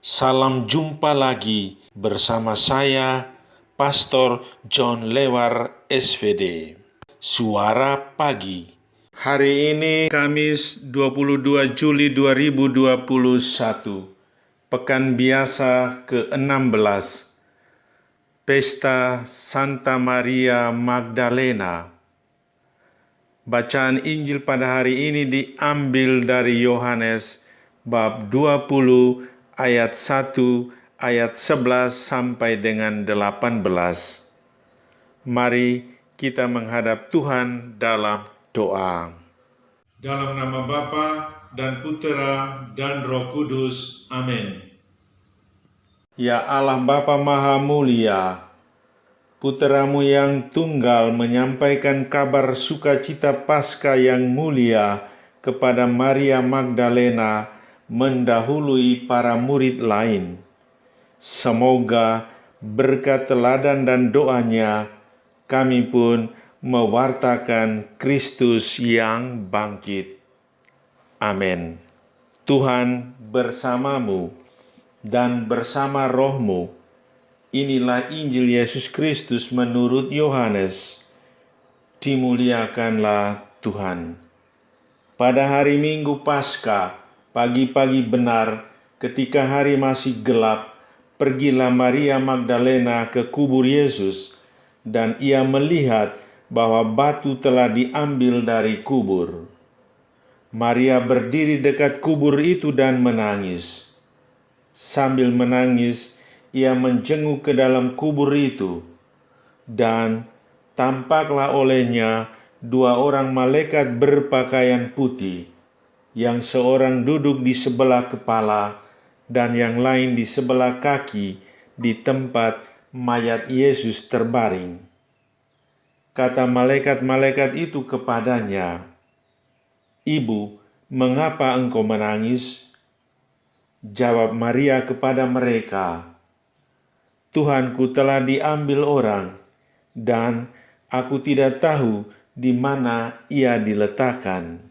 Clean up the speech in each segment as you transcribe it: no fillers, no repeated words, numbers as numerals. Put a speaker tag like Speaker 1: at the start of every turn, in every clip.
Speaker 1: Salam jumpa lagi bersama saya, Pastor John Lewar SVD. Suara Pagi. Hari ini Kamis 22 Juli 2021. Pekan biasa ke-16. Pesta Santa Maria Magdalena. Bacaan Injil pada hari ini diambil dari Yohanes bab 20 ayat 1, ayat 11 sampai dengan 18. Mari kita menghadap Tuhan dalam doa. Dalam nama Bapa dan Putera dan Roh Kudus. Amin. Ya Allah Bapa Maha Mulia, Puteramu yang tunggal menyampaikan kabar sukacita Paskah yang mulia kepada Maria Magdalena mendahului para murid lain. Semoga berkat teladan dan doanya kami pun mewartakan Kristus yang bangkit. Amin. Tuhan bersamamu dan bersama rohmu. Inilah Injil Yesus Kristus menurut Yohanes. Dimuliakanlah Tuhan. Pada hari Minggu Paskah, pagi-pagi benar, ketika hari masih gelap, pergilah Maria Magdalena ke kubur Yesus, dan ia melihat bahwa batu telah diambil dari kubur. Maria berdiri dekat kubur itu dan menangis. Sambil menangis, ia menjenguk ke dalam kubur itu, dan tampaklah olehnya dua orang malaikat berpakaian putih, yang seorang duduk di sebelah kepala dan yang lain di sebelah kaki di tempat mayat Yesus terbaring. Kata malaikat-malaikat itu kepadanya, "Ibu, mengapa engkau menangis?" Jawab Maria kepada mereka, "Tuhanku telah diambil orang, dan aku tidak tahu di mana ia diletakkan."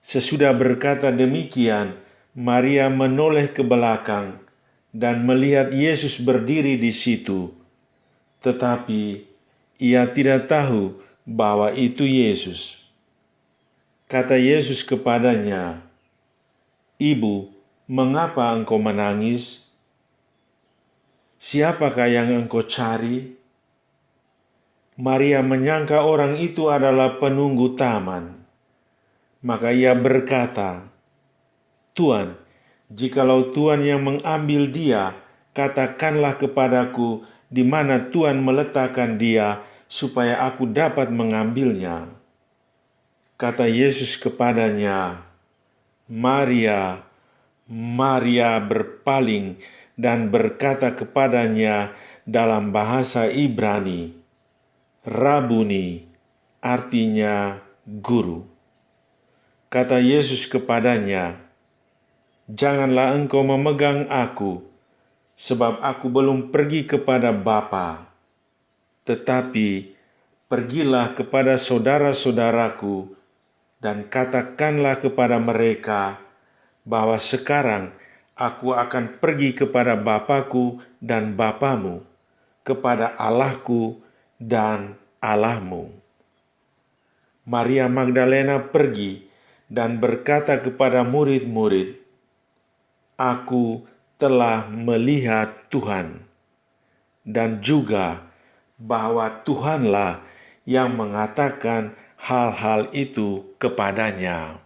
Speaker 1: Sesudah berkata demikian, Maria menoleh ke belakang dan melihat Yesus berdiri di situ. Tetapi ia tidak tahu bahwa itu Yesus. Kata Yesus kepadanya, "Ibu, mengapa engkau menangis? Siapakah yang engkau cari?" Maria menyangka orang itu adalah penunggu taman. Maka ia berkata, "Tuan, jikalau Tuan yang mengambil dia, katakanlah kepadaku di mana Tuan meletakkan dia, supaya aku dapat mengambilnya." Kata Yesus kepadanya, "Maria." Maria berpaling dan berkata kepadanya dalam bahasa Ibrani, "Rabuni," artinya guru. Kata Yesus kepadanya, "Janganlah engkau memegang aku, sebab aku belum pergi kepada Bapa. Tetapi pergilah kepada saudara-saudaraku dan katakanlah kepada mereka bahwa sekarang aku akan pergi kepada Bapakku dan Bapamu, kepada Allahku dan Allahmu." Maria Magdalena pergi dan berkata kepada murid-murid, "Aku telah melihat Tuhan," dan juga bahwa Tuhanlah yang mengatakan hal-hal itu kepadanya.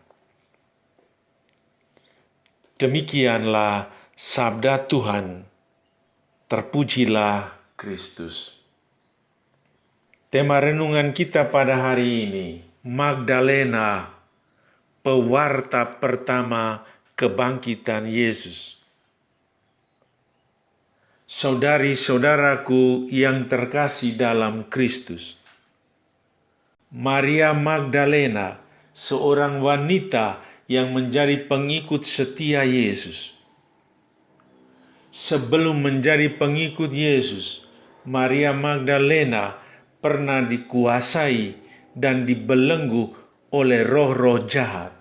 Speaker 1: Demikianlah sabda Tuhan. Terpujilah Kristus. Tema renungan kita pada hari ini, Magdalena, pewarta pertama kebangkitan Yesus. Saudari-saudaraku yang terkasih dalam Kristus, Maria Magdalena, seorang wanita yang menjadi pengikut setia Yesus. Sebelum menjadi pengikut Yesus, Maria Magdalena pernah dikuasai dan dibelenggu oleh roh-roh jahat.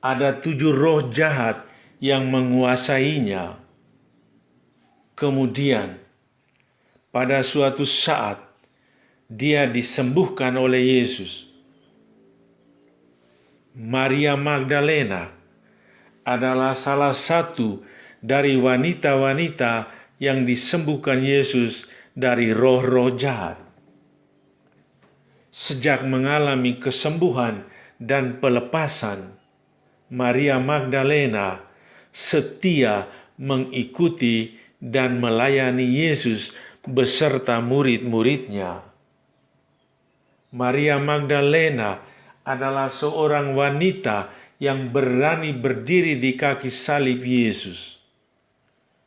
Speaker 1: Ada 7 roh jahat yang menguasainya. Kemudian, pada suatu saat, dia disembuhkan oleh Yesus. Maria Magdalena adalah salah satu dari wanita-wanita yang disembuhkan Yesus dari roh-roh jahat. Sejak mengalami kesembuhan dan pelepasan, Maria Magdalena setia mengikuti dan melayani Yesus beserta murid-muridnya. Maria Magdalena adalah seorang wanita yang berani berdiri di kaki salib Yesus.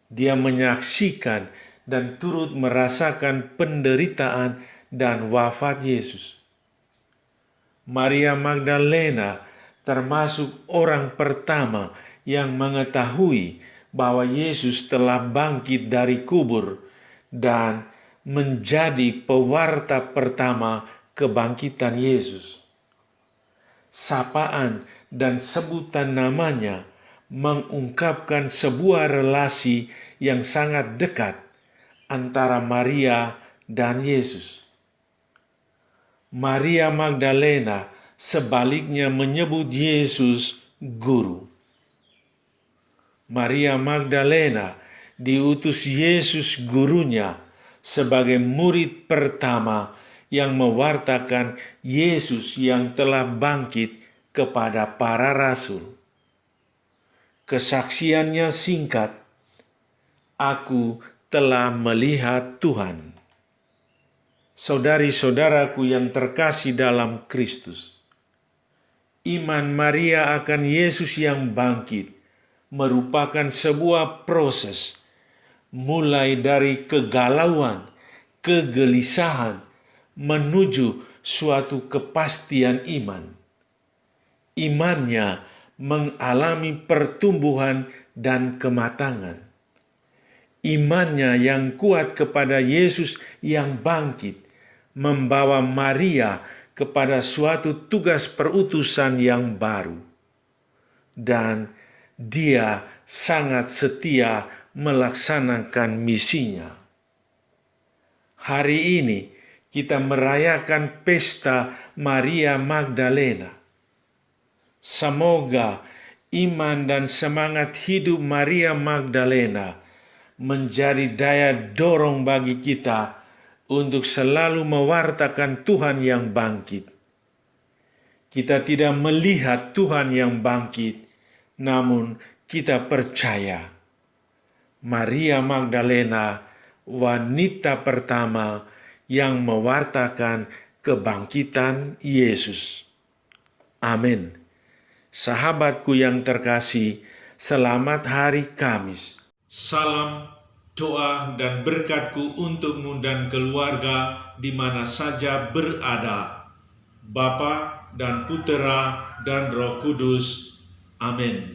Speaker 1: Dia menyaksikan dan turut merasakan penderitaan dan wafat Yesus. Maria Magdalena termasuk orang pertama yang mengetahui bahwa Yesus telah bangkit dari kubur dan menjadi pewarta pertama kebangkitan Yesus. Sapaan dan sebutan namanya mengungkapkan sebuah relasi yang sangat dekat antara Maria dan Yesus. Maria Magdalena sebaliknya menyebut Yesus guru. Maria Magdalena diutus Yesus gurunya sebagai murid pertama yang mewartakan Yesus yang telah bangkit kepada para rasul. Kesaksiannya singkat, "Aku telah melihat Tuhan." Saudari-saudaraku yang terkasih dalam Kristus, iman Maria akan Yesus yang bangkit merupakan sebuah proses, mulai dari kegalauan, kegelisahan, menuju suatu kepastian iman. Imannya mengalami pertumbuhan dan kematangan. Imannya yang kuat kepada Yesus yang bangkit membawa Maria kepada suatu tugas perutusan yang baru. Dan dia sangat setia melaksanakan misinya. Hari ini kita merayakan pesta Maria Magdalena. Semoga iman dan semangat hidup Maria Magdalena menjadi daya dorong bagi kita untuk selalu mewartakan Tuhan yang bangkit. Kita tidak melihat Tuhan yang bangkit, namun kita percaya Maria Magdalena, wanita pertama yang mewartakan kebangkitan Yesus. Amin. Sahabatku yang terkasih, selamat hari Kamis. Salam, doa, dan berkatku untukmu dan keluarga di mana saja berada. Bapa dan Putera dan Roh Kudus. Amin.